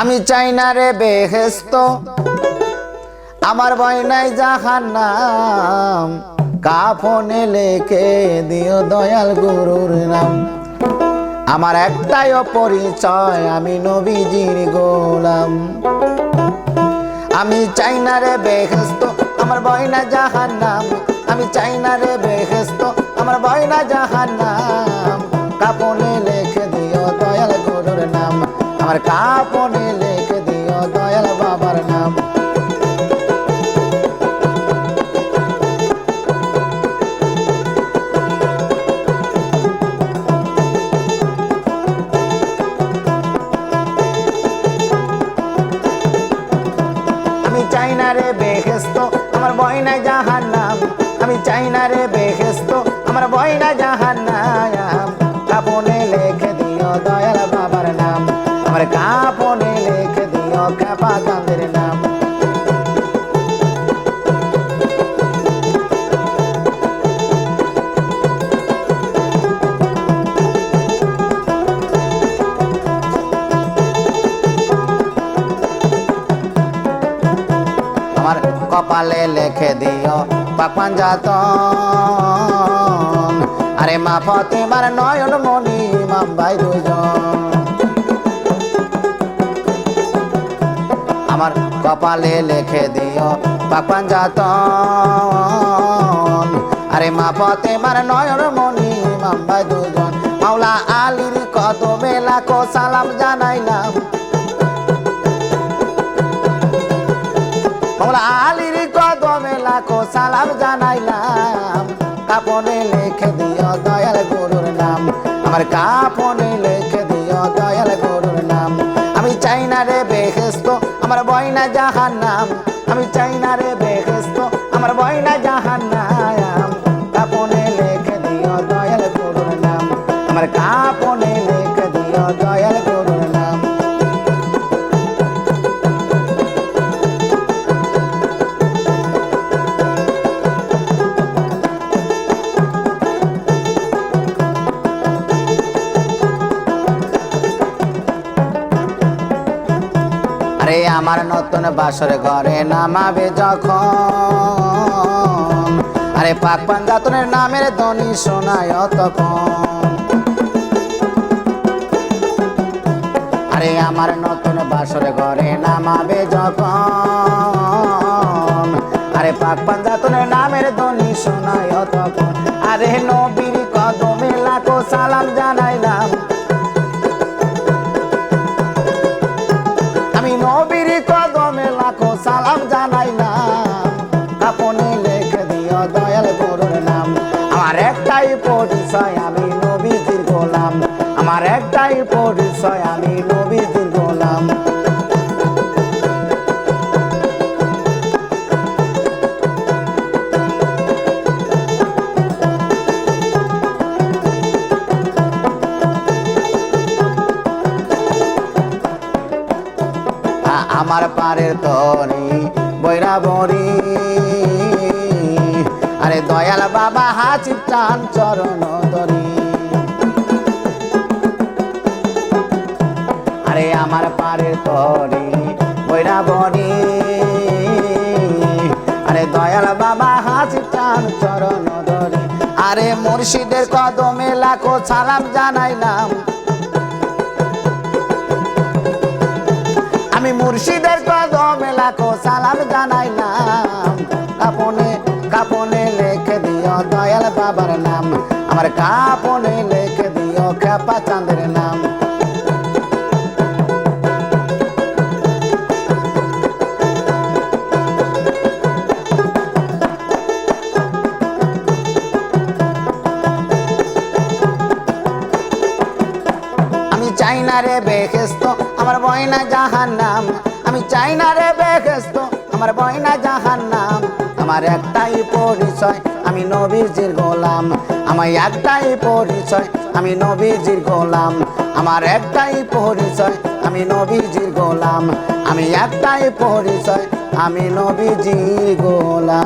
আমি চাই না রে বেহেশত, আমার ভয় নাই জাহান্নাম। কাফনে লিখে দিও দয়াল গুরুর নাম। আমার একটাই পরিচয়, আমি নবীজির গোলাম। আমি চাই না রে বেহেশত, আমার ভয় না জাহান্নাম। আমি চাই না রে বেহেশত, আমার ভয় না জাহান্নাম। কাফনে লিখে দিও দয়াল গুরুর নাম। আমার কাফনে লিখে দিও দয়াল বাবার নাম। আমি চাই না রে বেহেশত, আমার ভয় না জাহান্নাম। আমি চাই না রে বেহেশত, আমার ভয় না জাহান্নাম। কাফনে লিখে দিও দয়াল বাবার নাম। আমার কাফনে লিখে দিও কাপা চাঁদের নাম। আমার কপালে লিখে দিও পাক পাঞ্জাতন। আরে মা ফাতেমার নয়ন মনি ইমাম ভাই দুজন। আমার কপালে লিখে দিও পাক পাঞ্জাতন। আরে মা ফাতেমার নয়ন মনি ইমাম ভাই দুজন। মাওলা আলীর কদমে লাখো সালাম জানাইলাম। মাওলা আলীর কদমে লাখো সালাম জানাইলাম। কাফনে লিখে দিও দয়াল গুরুর নাম। আমার কাফনে লিখে দিও দয়াল গুরুর নাম। আমি চাই না রে বেহেশত, আমার ভয় না জাহান্নাম। আমি চাই না রে বেহেশত, আমার ভয় না জাহান্নাম। কাফনে লিখে দিও দয়াল গুরুর নাম। আমার কাফনে লিখে দিও দয়াল গুরুর নাম। আরে আমার নতুন বাসর ঘরে নামাবে যখন। আরে পাক পাঞ্জাতনের নামের ধ্বনি শোনায় তখন। আরে আমার নতুন বাসর ঘরে নামাবে যখন। আরে পাক পাঞ্জাতনের নামের ধ্বনি শোনায় তখন। আরে নবীর কদমে লাখো সালাম জানাইলাম। আমি নবীর কদমে লাখো সালাম জানাইলাম। কাফনে লিখে দিও দয়াল গুরুর নাম। আমার একটাই পরিচয়, আমি নবীজির গোলাম। আমার একটাই পরিচয়, আমি নবীজির গোলাম। আমার পারের তরি বৈরা বরি। আরে দয়াল বাবা হাসিব চান চরণ ধরি। আরে আমার পারের তরি বৈরা বরি। আরে দয়াল বাবা হাসিব চান চরণ ধরি। আরে মুর্শিদের কদমে লাখো সালাম জানাইলাম। আমি মুর্শিদের কদমে লাখো সালাম জানাইলাম। কাফনে কাফনে লিখে দিও দয়াল বাবার নাম। আমার কাফনে লিখে দিও কাপা চাঁদের নাম। আমি চাই না রে বেহেশত, আমার ভয় না জাহান্নাম। আমি চাই না রে বেহেশত, আমার ভয় না জাহান্নাম। আমার একটাই পরিচয়, আমি নবীজির গোলাম। আমার একটাই পরিচয়, আমি নবীজির গোলাম। আমার একটাই পরিচয়, আমি নবীজির গোলাম। আমি একটাই পরিচয়, আমি নবীজির গোলাম।